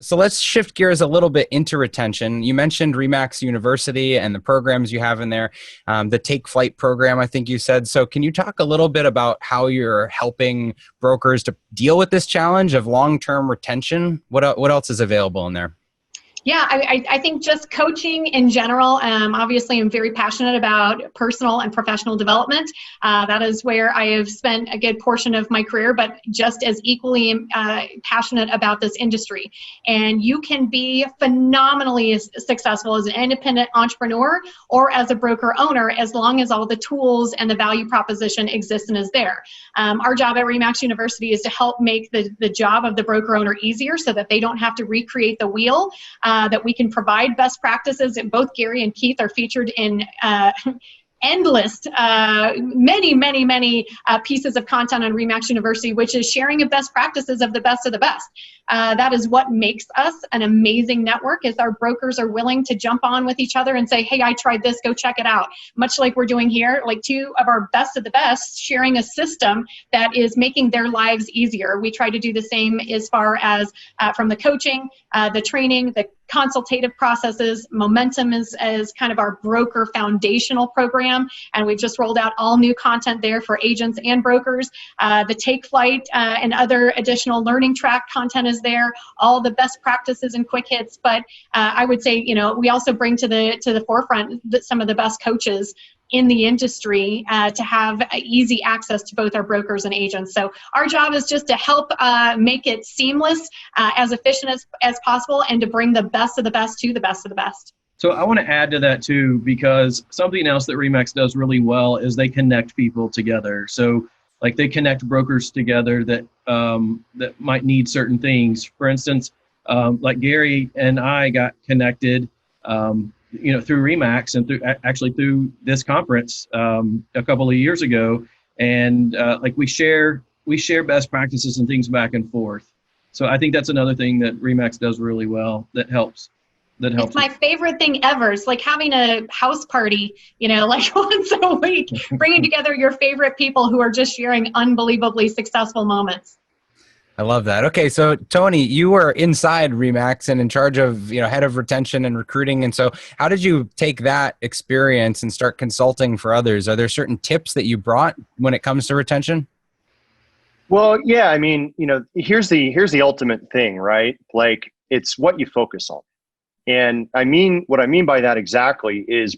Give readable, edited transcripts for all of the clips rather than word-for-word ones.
So let's shift gears a little bit into retention. You mentioned Remax University and the programs you have in there, the Take Flight program, I think you said. So can you talk a little bit about how you're helping brokers to deal with this challenge of long-term retention? What else is available in there? Yeah, I think just coaching in general. Obviously, I'm very passionate about personal and professional development. That is where I have spent a good portion of my career, but just as equally passionate about this industry. And you can be phenomenally successful as an independent entrepreneur or as a broker owner, as long as all the tools and the value proposition exists and is there. Our job at Remax University is to help make the job of the broker owner easier so that they don't have to recreate the wheel. That we can provide best practices, and both Gary and Keith are featured in endless, many pieces of content on Remax University, which is sharing of best practices of the best of the best. That is what makes us an amazing network, is our brokers are willing to jump on with each other and say, hey, I tried this, go check it out. Much like we're doing here, like two of our best of the best sharing a system that is making their lives easier. We try to do the same as far as from the coaching, the training, the consultative processes. Momentum is kind of our broker foundational program, and we've just rolled out all new content there for agents and brokers. The Take Flight and other additional learning track content is there, all the best practices and quick hits. But I would say, we also bring to the forefront some of the best coaches in the industry to have easy access to both our brokers and agents. So our job is just to help make it seamless, as efficient as possible, and to bring the best of the best to the best of the best. So I want to add to that too, because something else that Remax does really well is they connect people together. So like they connect brokers together that that might need certain things. For instance, like Gary and I got connected through Remax and through this conference a couple of years ago, and we share best practices and things back and forth. So I think that's another thing that Remax does really well that helps. It's my favorite thing ever. It's like having a house party, like once a week, bringing together your favorite people who are just sharing unbelievably successful moments. I love that. Okay, so Tony, you were inside Remax and in charge of, head of retention and recruiting. And so how did you take that experience and start consulting for others? Are there certain tips that you brought when it comes to retention? Well, yeah, I mean, here's the ultimate thing, right? Like, it's what you focus on. And what I mean by that exactly is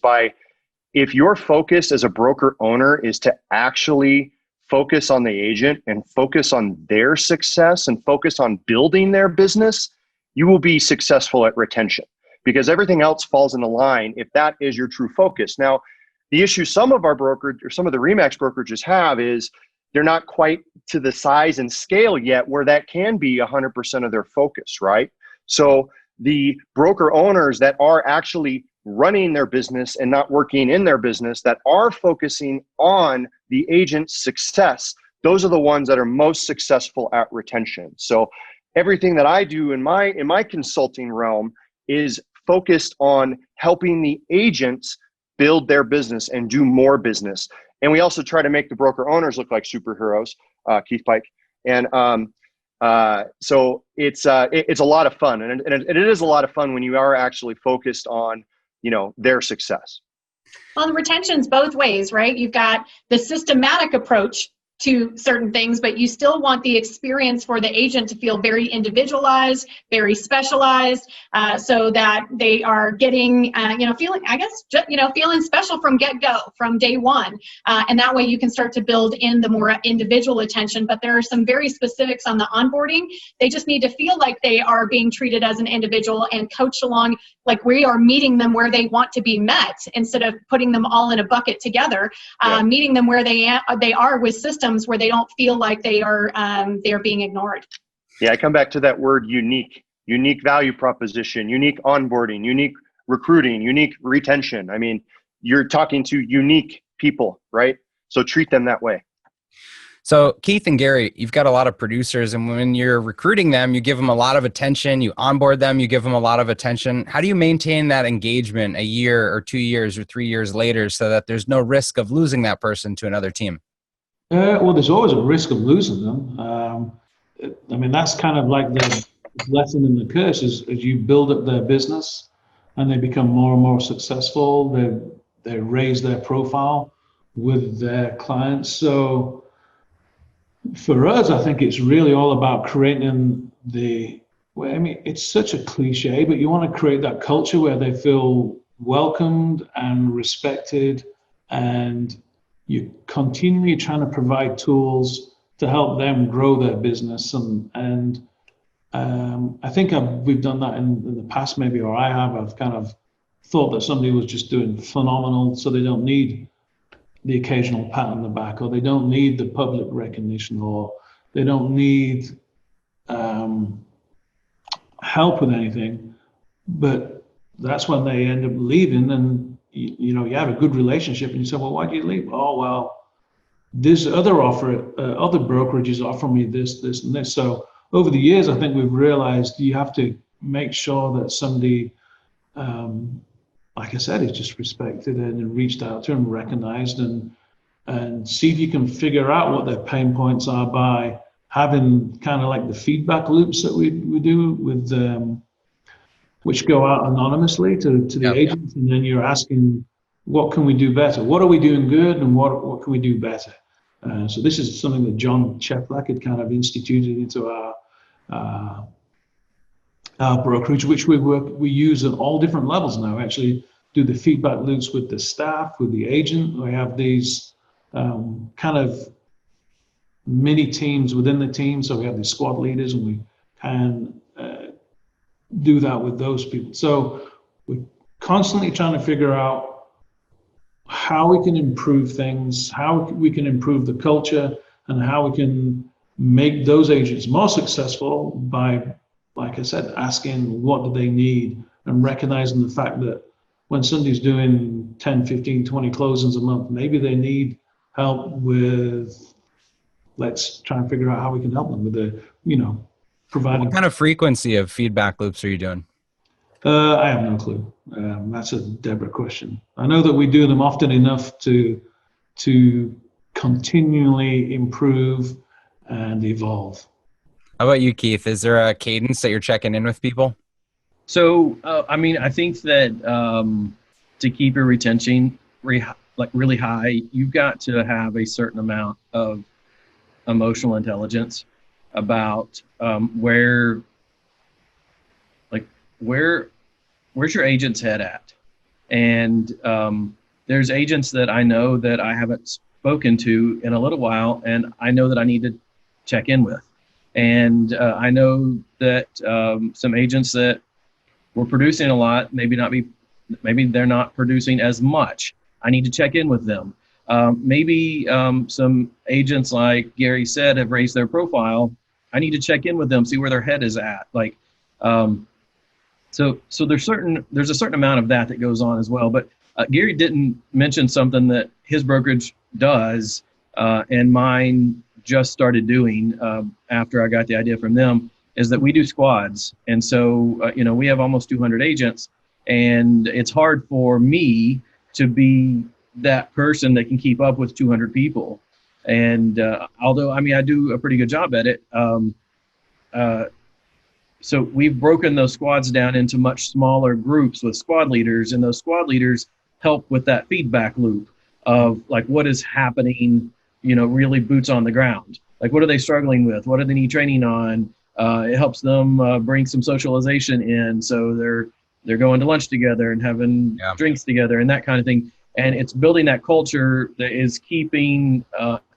if your focus as a broker owner is to actually focus on the agent and focus on their success and focus on building their business, you will be successful at retention, because everything else falls into line if that is your true focus. Now, the issue some of our brokerage or some of the Remax brokerages have is they're not quite to the size and scale yet where that can be 100% of their focus, right? So the broker owners that are actually running their business and not working in their business, that are focusing on the agent's success, those are the ones that are most successful at retention. So everything that I do in my consulting realm is focused on helping the agents build their business and do more business. And we also try to make the broker owners look like superheroes, Keith, Pike. And so it's a lot of fun, and it is a lot of fun when you are actually focused on their success. Well, the retention's both ways, right? You've got the systematic approach to certain things, but you still want the experience for the agent to feel very individualized, very specialized, so that they are getting, feeling special from get-go, from day one. And that way you can start to build in the more individual attention. But there are some very specifics on the onboarding. They just need to feel like they are being treated as an individual and coached along, like we are meeting them where they want to be met, instead of putting them all in a bucket together, meeting them where they are with systems where they don't feel like they are being ignored. Yeah, I come back to that word unique value proposition, unique onboarding, unique recruiting, unique retention. I mean, you're talking to unique people, right? So treat them that way. So Keith and Gary, you've got a lot of producers, and when you're recruiting them, you give them a lot of attention, you onboard them, you give them a lot of attention. How do you maintain that engagement a year or 2 years or 3 years later so that there's no risk of losing that person to another team? Well, there's always a risk of losing them. I mean, that's kind of like the blessing and the curse is as you build up their business and they become more and more successful, they raise their profile with their clients. So for us, I think it's really all about creating I mean, it's such a cliche, but you want to create that culture where they feel welcomed and respected, and you're continually trying to provide tools to help them grow their business. And I think we've done that in the past, maybe, or I have. I've kind of thought that somebody was just doing phenomenal, so they don't need the occasional pat on the back, or they don't need the public recognition, or they don't need help with anything. But that's when they end up leaving, and you have a good relationship, and you say, well, why did you leave? Oh, well, this other brokerages offer me this, and this. So over the years, I think we've realized you have to make sure that somebody, like I said, is just respected and reached out to and recognized, and see if you can figure out what their pain points are by having kind of like the feedback loops that we do with which go out anonymously to the agents, and then you're asking, what can we do better? What are we doing good, and what can we do better? So this is something that John Cheplack had kind of instituted into our brokerage, which we use at all different levels now. Actually, do the feedback loops with the staff, with the agent. We have these kind of mini teams within the team. So we have the squad leaders, and we can do that with those people. So we're constantly trying to figure out how we can improve things, how we can improve the culture, and how we can make those agents more successful by, like I said, asking what do they need, and recognizing the fact that when somebody's doing 10, 15, 20 closings a month, maybe they need help with, let's try and figure out how we can help them with providing. What kind of frequency of feedback loops are you doing? I have no clue. That's a Deborah question. I know that we do them often enough to continually improve and evolve. How about you, Keith? Is there a cadence that you're checking in with people? So, I think that to keep your retention really high, you've got to have a certain amount of emotional intelligence about where's your agent's head at. And there's agents that I know that I haven't spoken to in a little while, and I know that I need to check in with. And I know that some agents that were producing a lot, maybe they're not producing as much. I need to check in with them. Maybe some agents, like Gary said, have raised their profile. I need to check in with them, see where their head is at. So there's a certain amount of that goes on as well. But Gary didn't mention something that his brokerage does, and mine just started doing after I got the idea from them, is that we do squads. And so, we have almost 200 agents, and it's hard for me to be that person that can keep up with 200 people. And although, I do a pretty good job at it, so we've broken those squads down into much smaller groups with squad leaders, and those squad leaders help with that feedback loop of like what is happening, really boots on the ground. Like, what are they struggling with? What do they need training on? It helps them bring some socialization in, so they're going to lunch together and having drinks together and that kind of thing. And it's building that culture that is keeping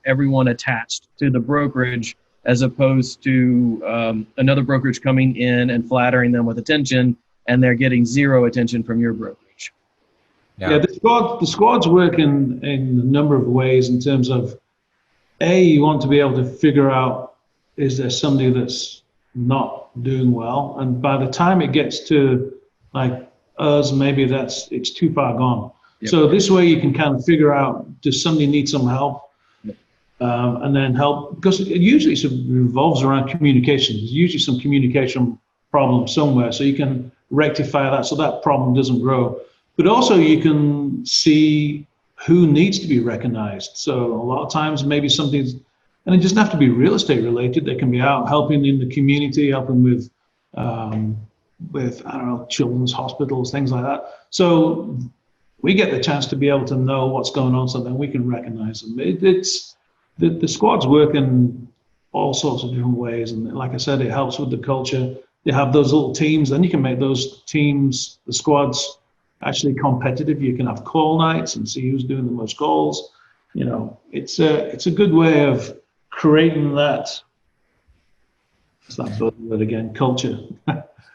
everyone attached to the brokerage, as opposed to another brokerage coming in and flattering them with attention, and they're getting zero attention from your brokerage. Yeah, the squads work in a number of ways in terms of, you want to be able to figure out, is there somebody that's not doing well? And by the time it gets to like us, maybe it's too far gone. Yep. So this way you can kind of figure out, does somebody need some help? And then help, because it usually revolves around communication. There's usually some communication problem somewhere, so you can rectify that so that problem doesn't grow. But also you can see who needs to be recognized. So a lot of times maybe something's, and it doesn't have to be real estate related. They can be out helping in the community, helping with with, I don't know, children's hospitals, things like that. So we get the chance to be able to know what's going on, so then we can recognize them. It's the squads work in all sorts of different ways, and like I said, it helps with the culture. You have those little teams, then you can make those teams, the squads, actually competitive. You can have call nights and see who's doing the most calls. You know, it's a good way of creating that. It's that buzzword again, culture.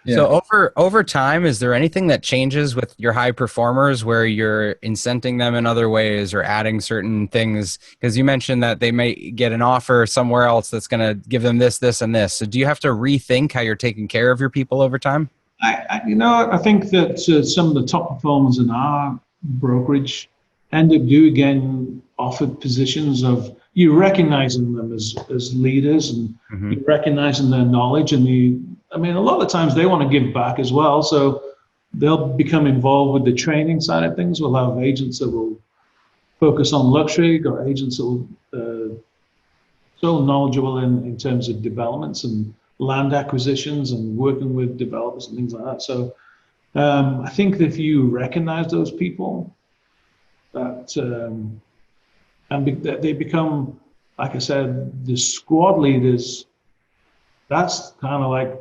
Yeah. So over time, is there anything that changes with your high performers where you're incenting them in other ways or adding certain things? Because you mentioned that they may get an offer somewhere else that's going to give them this, this, and this. So do you have to rethink how you're taking care of your people over time? I think that some of the top performers in our brokerage end up getting offered positions of you recognizing them as leaders, and you recognizing their knowledge, and a lot of times they want to give back as well, so they'll become involved with the training side of things. We'll have agents that will focus on luxury, or agents that will so knowledgeable in terms of developments and land acquisitions and working with developers and things like that. So I think that if you recognize those people, that they become, like I said, the squad leaders. That's kind of like,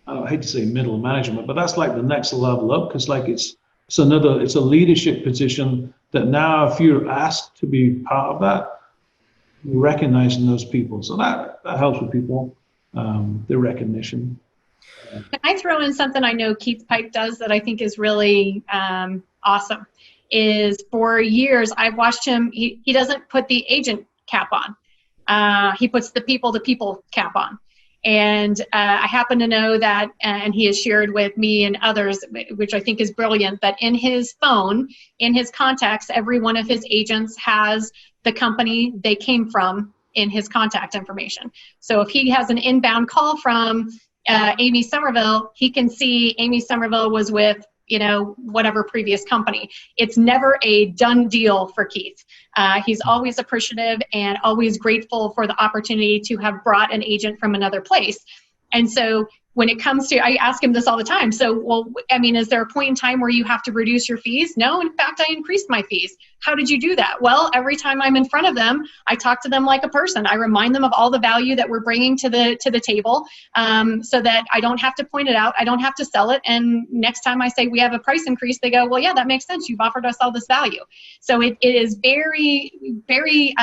I hate to say middle management, but that's like the next level up, because like it's a leadership position that now, if you're asked to be part of that, you're recognizing those people. So that helps with people, the recognition. Can I throw in something I know Keith Pike does that I think is really awesome? Is for years I've watched him. He doesn't put the agent cap on. He puts the people cap on. And I happen to know that, and he has shared with me and others, which I think is brilliant, that in his phone, in his contacts, every one of his agents has the company they came from in his contact information. So if he has an inbound call from Amy Somerville, he can see Amy Somerville was with, whatever previous company. It's never a done deal for Keith. He's always appreciative and always grateful for the opportunity to have brought an agent from another place. And so when it comes to, I ask him this all the time. So, is there a point in time where you have to reduce your fees? No, in fact, I increased my fees. How did you do that? Well, every time I'm in front of them, I talk to them like a person. I remind them of all the value that we're bringing to the table, so that I don't have to point it out. I don't have to sell it. And next time I say we have a price increase, they go, well, yeah, that makes sense. You've offered us all this value. So it is very, very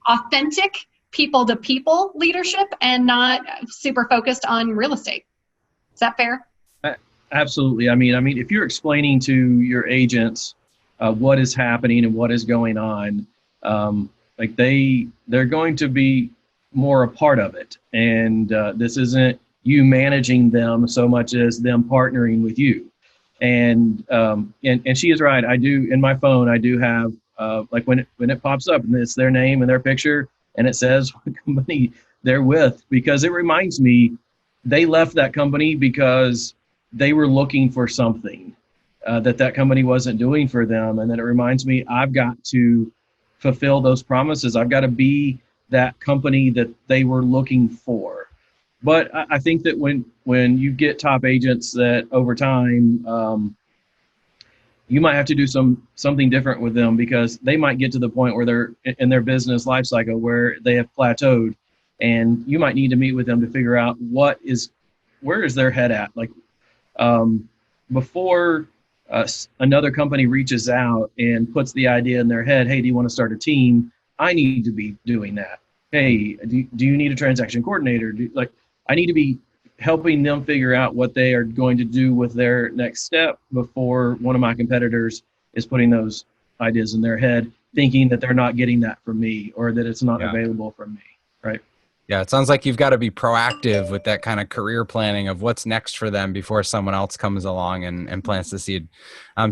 authentic people-to-people leadership, and not super focused on real estate. Is that fair? Absolutely. If you're explaining to your agents what is happening and what is going on, they're going to be more a part of it. And this isn't you managing them so much as them partnering with you. And she is right. I do, in my phone, I do have when it pops up and it's their name and their picture, and it says what company they're with, because it reminds me they left that company because they were looking for something that company wasn't doing for them. And then it reminds me, I've got to fulfill those promises. I've got to be that company that they were looking for. But I think that when you get top agents that over time, you might have to do something different with them, because they might get to the point where they're in their business life cycle where they have plateaued, and you might need to meet with them to figure out where is their head at. Before another company reaches out and puts the idea in their head, hey, do you want to start a team? I need to be doing that. Hey, do you need a transaction coordinator? I need to be helping them figure out what they are going to do with their next step before one of my competitors is putting those ideas in their head, thinking that they're not getting that from me, or that it's not available from me, right? Yeah, it sounds like you've got to be proactive with that kind of career planning of what's next for them before someone else comes along and plants the seed.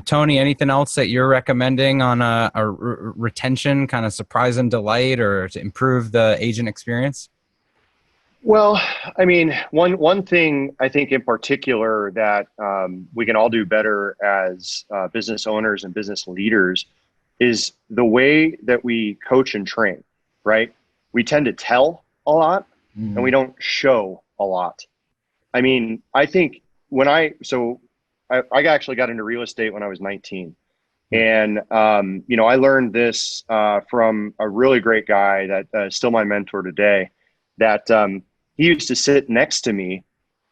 Tony, anything else that you're recommending on a retention kind of surprise and delight, or to improve the agent experience? Well, one thing I think in particular that we can all do better as business owners and business leaders is the way that we coach and train, right? We tend to tell a lot and we don't show a lot. I mean, I think I actually got into real estate when I was 19. And, I learned this from a really great guy that is still my mentor today, that he used to sit next to me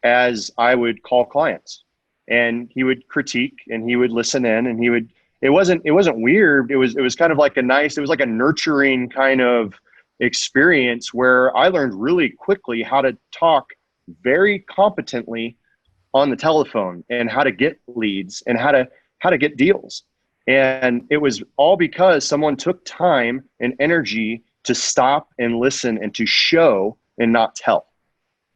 as I would call clients, and he would critique and he would listen in, and it wasn't weird. It was kind of like it was like a nurturing kind of experience where I learned really quickly how to talk very competently on the telephone and how to get leads and how to get deals. And it was all because someone took time and energy to stop and listen and to show and not tell.